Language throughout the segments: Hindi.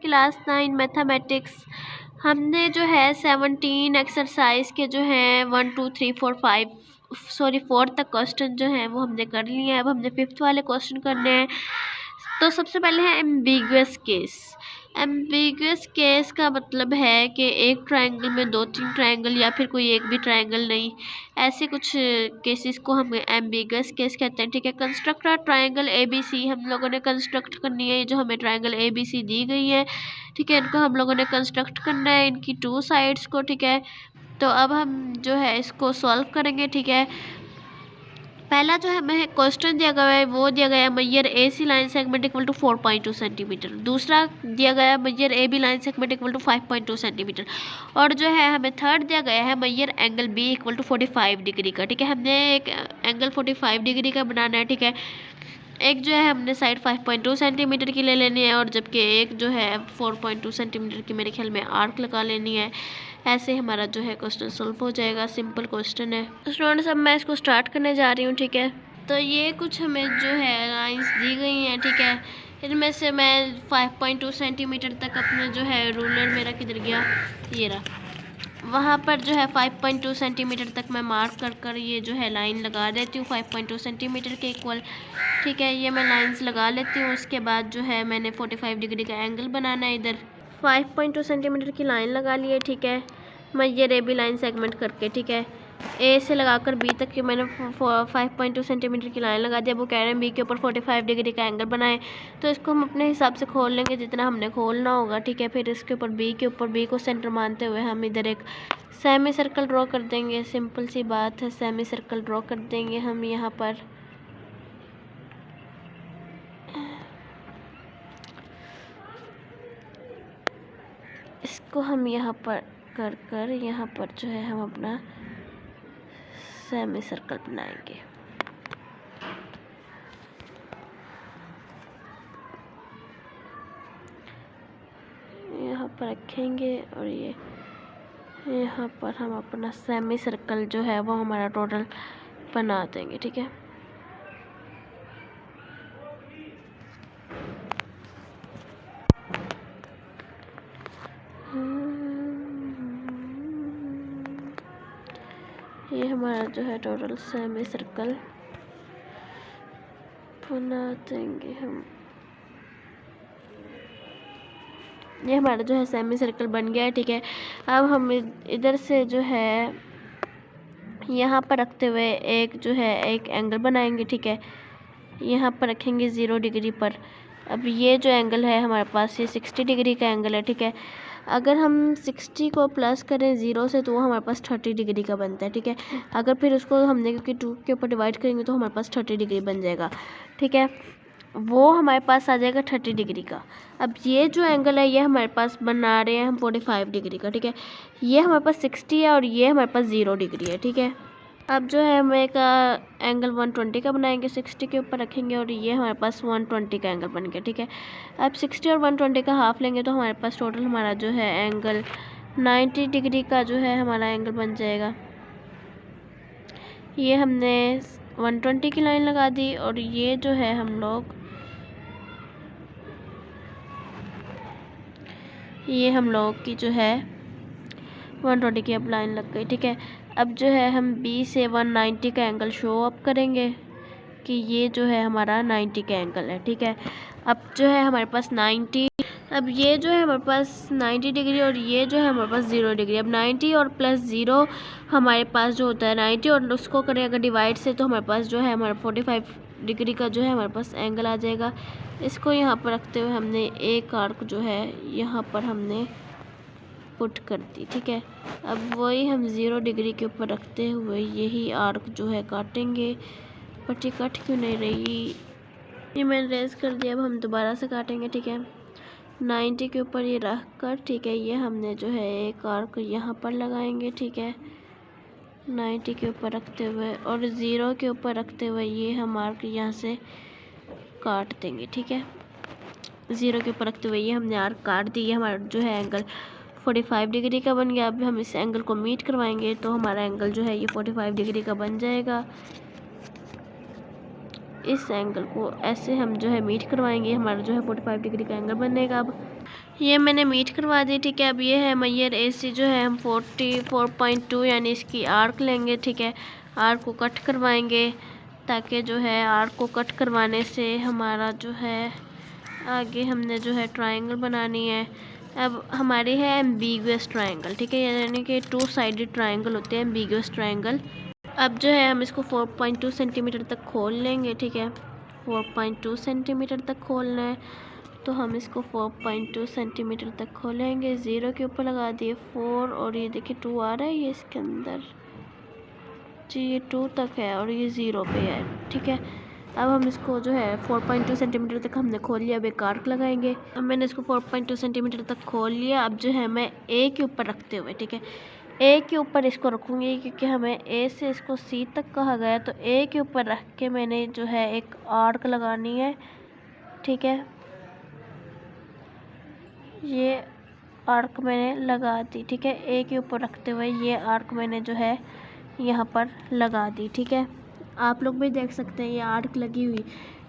Class 9 mathematics. हमने जो है 17 एक्सरसाइज के जो हैं 1 2 3 4 5 सॉरी 4 तक क्वेश्चन जो हैं वो हमने कर लिए हैं। अब हमने 5th वाले क्वेश्चन करने हैं। तो सबसे पहले है एम्बिगुअस केस। एम्बिगुअस केस का मतलब है कि एक ट्रायंगल में 2-3 ट्रायंगल या फिर कोई एक भी ट्रायंगल नहीं, ऐसे कुछ केसेस को हम एम्बिगुअस केस कहते हैं। ठीक है, कंस्ट्रक्ट ट्रायंगल ABC हम लोगों ने कंस्ट्रक्ट करनी है। जो हमें ट्रायंगल ABC दी गई है, ठीक है, इनको हम लोगों ने कंस्ट्रक्ट करना है, इनकी 2 साइड्स को। ठीक है, तो अब हम जो है इसको सॉल्व करेंगे। ठीक है, पहला जो हमें क्वेश्चन दिया गया है वो दिया गया है मैयर AC line segment equal to 4.2 centimetre. दूसरा दिया गया है मैयर AB line segment equal to 5.2 centimetre. और जो है हमें थर्ड दिया गया है मैयर angle B equal to 45 degree का। ठीक है, हमने एक एंगल 45 डिग्री का बनाना है। ठीक है, एक जो है हमने साइड 5.2 सेंटीमीटर की ले लेनी है और जबकि एक जो है 4.2 सेंटीमीटर की मेरे ख्याल में आर्क लगा लेनी है। ऐसे हमारा जो है क्वेश्चन सॉल्व हो जाएगा। सिंपल क्वेश्चन है। तो स्टूडेंट्स अब मैं इसको स्टार्ट करने जा रही हूँ। ठीक है, तो ये कुछ हमें जो है लाइंस दी गई हैं। ठीक है, इनमें से मैं 5.2 सेंटीमीटर तक अपना जो है रूलर मेरा किधर गया, ये रहा, वहाँ पर जो है 5.2 सेंटीमीटर तक मैं मार्क कर ये जो है लाइन लगा देती हूँ 5.2 सेंटीमीटर के इक्वल। ठीक है, ये मैं लाइंस लगा लेती हूँ। उसके बाद जो है मैंने 45 डिग्री का एंगल बनाना है। इधर 5.2 सेंटीमीटर की लाइन लगा ली है। ठीक है, मैं ये AB लाइन सेगमेंट करके, ठीक है, A से लगाकर B तक की मैंने 5.2 सेंटीमीटर की लाइन लगा दिया। वो कह रहे हैं B के ऊपर 45 डिग्री का एंगल बनाएं, तो इसको हम अपने हिसाब से खोल लेंगे जितना हमने खोलना होगा। ठीक है, फिर इसके ऊपर B को सेंटर मानते हुए हम इधर एक सेमी सर्कल ड्रॉ कर देंगे। सिंपल सी बात है, सेमी सर्कल ड्रॉ कर देंगे हम यहाँ पर। इसको हम यहाँ पर कर यहाँ पर जो है हम अपना सेमी सर्कल बनाएंगे। यहाँ पर रखेंगे और ये यहाँ पर हम अपना सेमी सर्कल जो है वो हमारा टोटल बना देंगे। ठीक है, ये हमारा जो है टोटल सेमी सर्कल बना देंगे हम। ये हमारा जो है सेमी सर्कल बन गया है। ठीक है, अब हम इधर से जो है यहाँ पर रखते हुए एक जो है एक एंगल बनाएंगे। ठीक है, यहाँ पर रखेंगे 0 डिग्री पर। अब ये जो एंगल है हमारे पास ये 60 डिग्री का एंगल है। ठीक है, अगर हम 60 को प्लस करें 0 से तो वो हमारे पास 30 डिग्री का बनता है। ठीक है, अगर फिर उसको हमने क्योंकि 2 के ऊपर डिवाइड करेंगे तो हमारे पास 30 डिग्री बन जाएगा। ठीक है, वो हमारे पास आ जाएगा 30 डिग्री का। अब ये जो एंगल है ये हमारे पास बना रहे हैं हम 45 डिग्री का। ठीक है, ये हमारे पास 60 है और ये हमारे पास 0 डिग्री है। ठीक है, अब जो है हम एक एंगल 120 का बनाएंगे, 60 के ऊपर रखेंगे और ये हमारे पास 120 का एंगल बन गया। ठीक है, अब 60 और 120 का हाफ लेंगे तो हमारे पास टोटल हमारा जो है एंगल 90 डिग्री का जो है हमारा एंगल बन जाएगा। ये हमने 120 की लाइन लगा दी और ये जो है हम लोग की जो है 120 की अब लाइन लग गई। ठीक है, अब जो है हम B से 190 का एंगल शो अप करेंगे कि ये जो है हमारा 90 का एंगल है। ठीक है, अब जो है हमारे पास 90, अब ये जो है हमारे पास 90 डिग्री और ये जो है हमारे पास 0 डिग्री। अब 90 और प्लस 0 हमारे पास जो होता है 90 और उसको करें अगर डिवाइड से तो हमारे पास जो है हमारा 45 डिग्री का जो है हमारे पास एंगल आ जाएगा। इसको यहाँ पर रखते हुए हमने एक आर्क जो है यहाँ पर हमने पुट कर दी। ठीक है, अब वही हम 0 डिग्री के ऊपर रखते हुए यही आर्क जो है काटेंगे। पट्टी कट क्यों नहीं रही, ये मैंने रेस कर दिया। अब हम दोबारा से काटेंगे। ठीक है, 90 के ऊपर ये रख कर, ठीक है, ये हमने जो है एक आर्क यहाँ पर लगाएंगे। ठीक है, 90 के ऊपर रखते हुए और 0 के ऊपर रखते हुए ये हम आर्क यहाँ से काट देंगे। ठीक है, 0 के ऊपर रखते हुए ये हमने आर्क काट दी। हमारा जो है एंगल 45 डिग्री का बन गया। अब हम इस एंगल को मीट करवाएंगे तो हमारा एंगल जो है ये 45 डिग्री का बन जाएगा। इस एंगल को ऐसे हम जो है मीट करवाएंगे, हमारा जो है 45 डिग्री का एंगल बनेगा। अब ये मैंने मीट करवा दी, ठीक है। अब ये है मैयर AC जो है हम 44.2 यानी इसकी आर्क लेंगे, ठीक है। आर्क को कट करवाएंगे ताकि जो है आर्क को कट करवाने से हमारा जो है आगे हमने जो है ट्रायंगल बनानी है। अब हमारी है एम्बिगुअस ट्रायंगल, ठीक है, यानी कि 2 साइडेड ट्रायंगल होते हैं एम्बिगुअस ट्रायंगल। अब जो है हम इसको 4.2 सेंटीमीटर तक खोल लेंगे, ठीक है। 4.2 सेंटीमीटर तक खोलना है, तो हम इसको 4.2 सेंटीमीटर तक खोलेंगे। 0 के ऊपर लगा दिए 4 और ये देखिए 2 आ रहा है ये इसके अंदर जी, ये 2 तक है और ये 0 पे है, ठीक है। अब हम इसको जो है 4.2 सेंटीमीटर तक हमने खोल लिया। अब एक आर्क लगाएंगे। अब मैंने इसको 4.2 सेंटीमीटर तक खोल लिया। अब जो है मैं A के ऊपर रखते हुए, ठीक है, A के ऊपर इसको रखूँगी क्योंकि हमें A से इसको C तक कहा गया, तो A के ऊपर रख के मैंने जो है एक आर्क लगानी है, ठीक है। ये आर्क मैंने लगा दी, ठीक है। A के ऊपर रखते हुए ये आर्क मैंने जो है यहाँ पर लगा दी, ठीक है। आप लोग भी देख सकते हैं ये आर्क लगी हुई,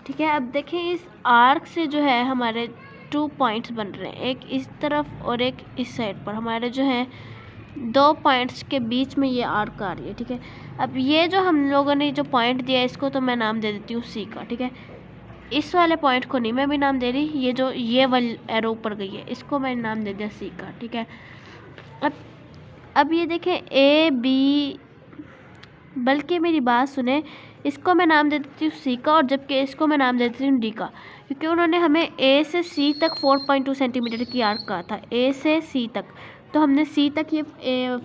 ठीक है। अब देखें इस आर्क से जो है हमारे 2 पॉइंट्स बन रहे हैं, एक इस तरफ और एक इस साइड पर। हमारे जो है 2 पॉइंट्स के बीच में ये आर्क आ रही है, ठीक है। अब ये जो हम लोगों ने जो पॉइंट दिया है इसको तो मैं नाम दे देती हूँ C का, ठीक है। इस वाले पॉइंट को नहीं मैं भी नाम दे रही, ये जो ये वाली एरो ऊपर गई है इसको मैंने नाम दे दिया C का, ठीक है। अब ये देखें A B, बल्कि मेरी बात सुने, इसको मैं नाम दे देती हूँ C का और जबकि इसको मैं नाम दे देती हूँ D का, क्योंकि उन्होंने हमें A से C तक 4.2 सेंटीमीटर की आर्क कहा था, A से C तक, तो हमने C तक ये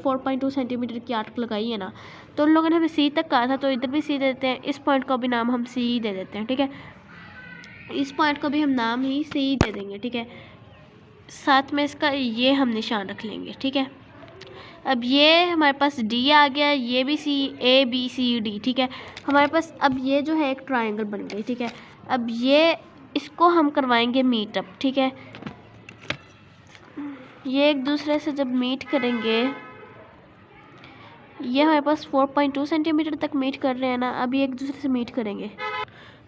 4.2 सेंटीमीटर की आर्क लगाई है ना, तो उन लोगों ने हमें C तक कहा था, तो इधर भी C दे देते हैं, इस पॉइंट का भी नाम हम C दे देते हैं, ठीक है। इस पॉइंट का भी हम नाम ही C दे देंगे, ठीक है। साथ में इसका ये हम निशान रख लेंगे, ठीक है। अब ये हमारे पास D आ गया, ये भी ABCD, ठीक है। हमारे पास अब ये जो है एक ट्रायंगल बन गई, ठीक है। अब ये इसको हम करवाएंगे मीटअप, ठीक है। ये एक दूसरे से जब मीट करेंगे, ये हमारे पास 4.2 सेंटीमीटर तक मीट कर रहे हैं ना, अब ये एक दूसरे से मीट करेंगे।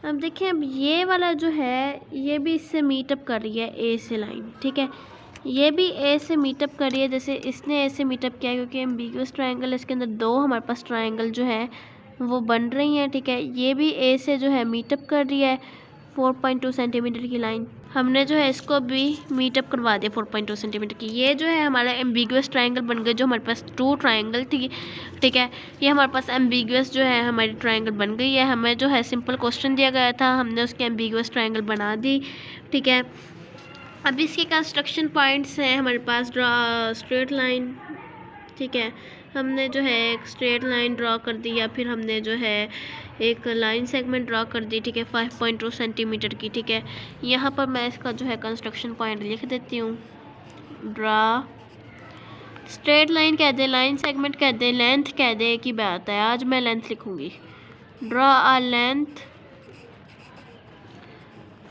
अब देखिए अब ये वाला जो है ये भी इससे मीटअप कर रही है A से लाइन, ठीक है। ये भी A से मीटअप कर रही है, जैसे इसने A से मीटअप किया, क्योंकि एम्बिगुअस ट्रायंगल है, इसके अंदर 2 हमारे पास ट्रायंगल जो है वो बन रही हैं, ठीक है। ये भी A से जो है मीटअप कर रही है 4.2 सेंटीमीटर की लाइन। हमने जो है इसको भी मीटअप करवा दिया 4.2 सेंटीमीटर की। ये जो है हमारा एम्बिगुअस ट्रायंगल बन गया, जो हमारे पास 2 ट्रायंगल थी, ठीक है। ये हमारे पास एम्बिगुअस जो है हमारी ट्रायंगल बन गई है। हमें जो है सिंपल क्वेश्चन दिया गया था, हमने उसके एम्बिगुअस ट्रायंगल बना दी, ठीक है। अब इसके कंस्ट्रक्शन पॉइंट्स हैं हमारे पास, ड्रा स्ट्रेट लाइन, ठीक है। हमने जो है एक स्ट्रेट लाइन ड्रा कर दी, या फिर हमने जो है एक लाइन सेगमेंट ड्रा कर दी, ठीक है, 5.2 सेंटीमीटर की, ठीक है। यहाँ पर मैं इसका जो है कंस्ट्रक्शन पॉइंट लिख देती हूँ। ड्रा स्ट्रेट लाइन कह दे, लाइन सेगमेंट कह दे, लेंथ कह दे, एक ही बात है, आज मैं लेंथ लिखूँगी। ड्रा आ लेंथ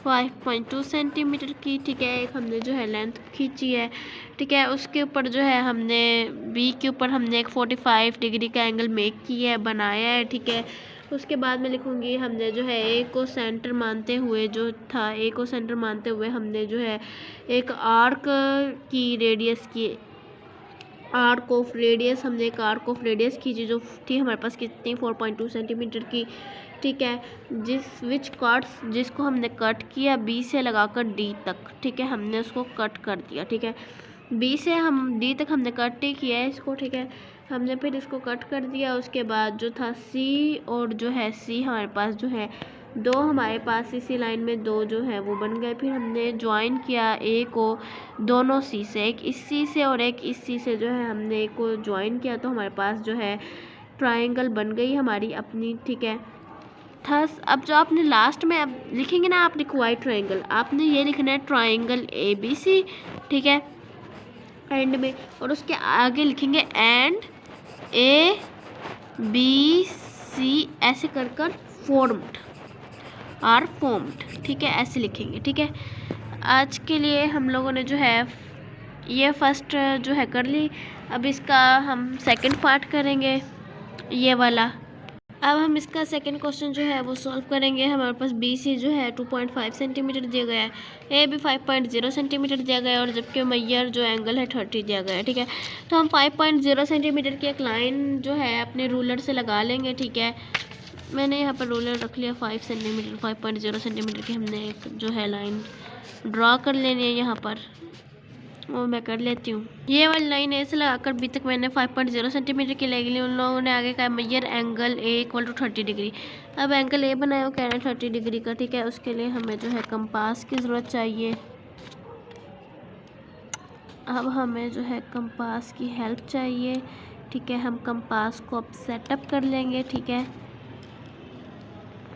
5.2 सेंटीमीटर की, ठीक है। एक हमने जो है लेंथ खींची है, ठीक है। उसके ऊपर जो है हमने B के ऊपर हमने एक 45 डिग्री का एंगल मेक किया है, बनाया है, ठीक है। उसके बाद में लिखूँगी हमने जो है A को सेंटर मानते हुए, जो था A को सेंटर मानते हुए हमने जो है एक आर्क की रेडियस की, आर्क ऑफ रेडियस, हमने एक आर्क ऑफ रेडियस खींची जो थी हमारे पास कितनी 4.2 सेंटीमीटर की, ठीक है। जिसको हमने कट किया B से लगाकर D तक, ठीक है। हमने उसको कट कर दिया, ठीक है। B से हम D तक हमने कट ही किया है इसको, ठीक है। हमने फिर इसको कट कर दिया। उसके बाद जो था C और जो है C हमारे पास जो है 2 हमारे पास इसी लाइन में 2 जो है वो बन गए। फिर हमने ज्वाइन किया A को दोनों C से, एक इस C से और एक इस C से जो है हमने A को ज्वाइन किया, तो हमारे पास जो है ट्रायंगल बन गई हमारी अपनी, ठीक है। थस अब जो आपने लास्ट में अब लिखेंगे ना आप रिक्वायर्ड ट्रायंगल, आपने ये लिखना है ट्रायंगल ABC, ठीक है, एंड में, और उसके आगे लिखेंगे एंड ABC ऐसे कर कर फॉर्म्ड, ठीक है, ऐसे लिखेंगे, ठीक है। आज के लिए हम लोगों ने जो है ये फर्स्ट जो है कर ली। अब इसका हम सेकंड पार्ट करेंगे, ये वाला। अब हम इसका सेकंड क्वेश्चन जो है वो सॉल्व करेंगे। हमारे पास बी सी जो है 2.5 सेंटीमीटर दिया गया है, ए भी 5.0 सेंटीमीटर दिया गया है और जबकि मैयर जो एंगल है 30 दिया गया है। ठीक है, तो हम 5.0 सेंटीमीटर की एक लाइन जो है अपने रूलर से लगा लेंगे। ठीक है, मैंने यहाँ पर रूलर रख लिया 5 सेंटीमीटर, 5.0 सेंटीमीटर की हमने एक जो है लाइन ड्रा कर लेनी है यहाँ पर, वो मैं कर लेती हूँ। ये वाली लाइन ऐसे लगाकर अभी तक मैंने 5.0 सेंटीमीटर की ले ली। उन लोगों ने आगे कहा मैयर angle A equal to 30 degree. अब एंगल ए बनाया, वो कह रहे हैं 30 डिग्री का। ठीक है, उसके लिए हमें जो है कंपास की ज़रूरत चाहिए। अब हमें जो है कंपास की हेल्प चाहिए। ठीक है, हम कंपास को अब सेटअप कर लेंगे। ठीक है,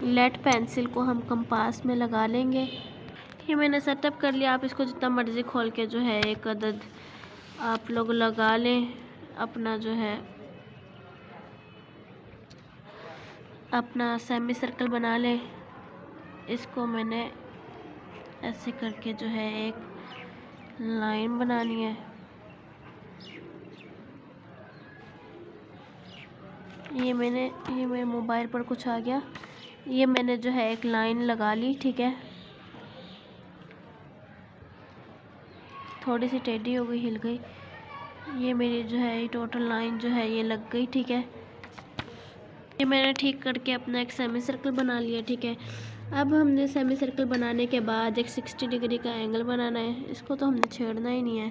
लेड पेंसिल को हम कंपास में लगा लेंगे। ये मैंने सेटअप कर लिया। आप इसको जितना मर्ज़ी खोल के जो है एक अदद आप लोग लगा लें, अपना जो है अपना सेमी सर्कल बना लें। इसको मैंने ऐसे करके जो है एक लाइन बनानी है। ये मेरे मोबाइल पर कुछ आ गया। ये मैंने जो है एक लाइन लगा ली। ठीक है, थोड़ी सी टेढ़ी हो गई, हिल गई। ये मेरी जो है ये टोटल लाइन जो है ये लग गई। ठीक है, ये मैंने ठीक करके अपना एक सेमी सर्कल बना लिया। ठीक है, अब हमने सेमी सर्कल बनाने के बाद एक 60 डिग्री का एंगल बनाना है। इसको तो हमने छेड़ना ही नहीं है।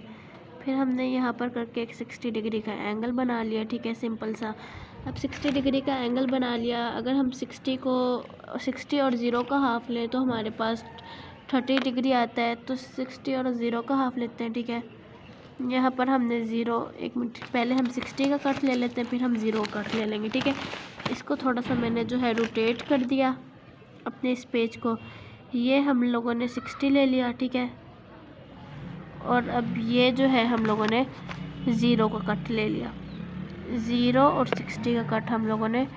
फिर हमने यहाँ पर करके एक 60 डिग्री का एंगल बना लिया। ठीक है, सिंपल सा। अब 60 डिग्री का एंगल बना लिया। अगर हम 60 और 0 का हाफ लें तो हमारे पास 30 डिग्री आता है। तो 60 और 0 का हाफ लेते हैं। ठीक है, यहाँ पर हमने 0, एक मिनट पहले हम 60 का कट ले लेते हैं, फिर हम 0 का कट ले लेंगे। ठीक है, इसको थोड़ा सा मैंने जो है रोटेट कर दिया अपने इस पेज को। ये हम लोगों ने 60 ले लिया। ठीक है, और अब ये जो है हम लोगों ने 0 का कट ले लिया। 0 और 60 का कट हम लोगों ने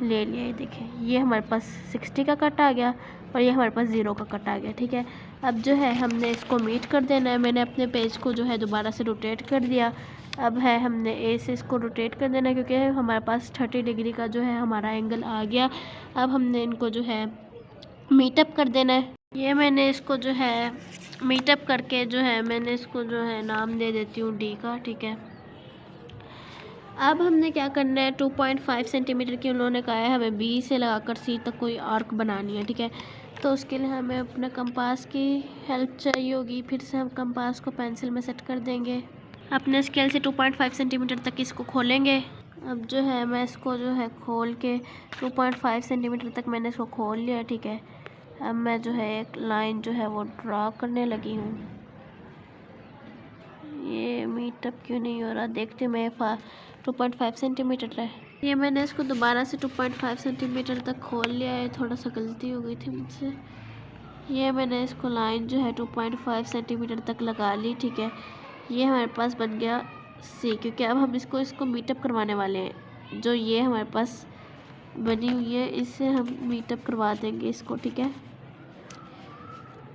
ले लिया। ये देखें, ये हमारे पास 60 का कट आ गया और ये हमारे पास 0 का कट आ गया। ठीक है, अब जो है हमने इसको मीट कर देना है। मैंने अपने पेज को जो है दोबारा से रोटेट कर दिया। अब है हमने ए से इसको रोटेट कर देना है, क्योंकि हमारे पास 30 डिग्री का जो है हमारा एंगल आ गया। अब हमने इनको जो है मीटअप कर देना है। ये मैंने इसको जो है मीटअप करके जो है मैंने इसको जो है नाम दे देती हूँ डी का। ठीक है, अब हमने क्या करना है, 2.5 सेंटीमीटर की उन्होंने कहा है हमें बी से लगाकर सी तक कोई आर्क बनानी है। ठीक है, तो उसके लिए हमें अपने कंपास की हेल्प चाहिए होगी। फिर से हम कंपास को पेंसिल में सेट कर देंगे। अपने स्केल से 2.5 सेंटीमीटर तक इसको खोलेंगे। अब जो है मैं इसको जो है खोल के 2.5 सेंटीमीटर तक मैंने इसको खोल लिया। ठीक है, अब मैं जो है एक लाइन जो है वो ड्रा करने लगी हूँ। ये मीटअप क्यों नहीं हो रहा, देखते मैं 2.5 सेंटीमीटर है। ये मैंने इसको दोबारा से 2.5 सेंटीमीटर तक खोल लिया है। थोड़ा सा गलती हो गई थी मुझसे। ये मैंने इसको लाइन जो है 2.5 सेंटीमीटर तक लगा ली। ठीक है, ये हमारे पास बन गया सी, क्योंकि अब हम इसको मीटअप करवाने वाले हैं। जो ये हमारे पास बनी हुई है इससे हम मीटअप करवा देंगे इसको। ठीक है,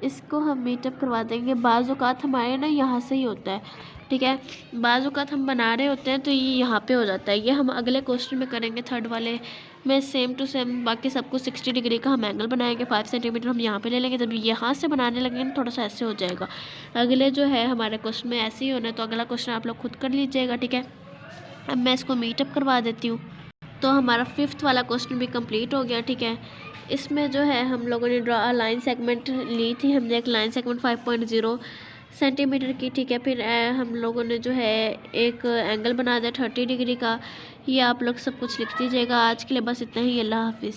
इसको हम मीटअप करवा देंगे। बाज़ औक़ात हमारे ना यहाँ से ही होता है। ठीक है, बाज़ औक़ात हम बना रहे होते हैं तो ये यहाँ पे हो जाता है। ये हम अगले क्वेश्चन में करेंगे, थर्ड वाले में सेम टू सेम बाकी सब कुछ 60 डिग्री का हम एंगल बनाएंगे। 5 सेंटीमीटर हम यहाँ पे ले लेंगे। जब यहाँ से बनाने लगेंगे ना थोड़ा सा ऐसे हो जाएगा। अगले जो है हमारे क्वेश्चन में ऐसे ही होना है, तो अगला क्वेश्चन आप लोग खुद कर लीजिएगा। ठीक है, अब मैं इसको मीटअप करवा देती हूँ। तो हमारा 5th वाला क्वेश्चन भी कंप्लीट हो गया। ठीक है, इसमें जो है हम लोगों ने लाइन सेगमेंट ली थी। हमने एक लाइन सेगमेंट 5.0 सेंटीमीटर की। ठीक है, फिर हम लोगों ने जो है एक एंगल बना दिया 30 डिग्री का। ये आप लोग सब कुछ लिख दीजिएगा। आज के लिए बस इतना ही। अल्लाह हाफिज़।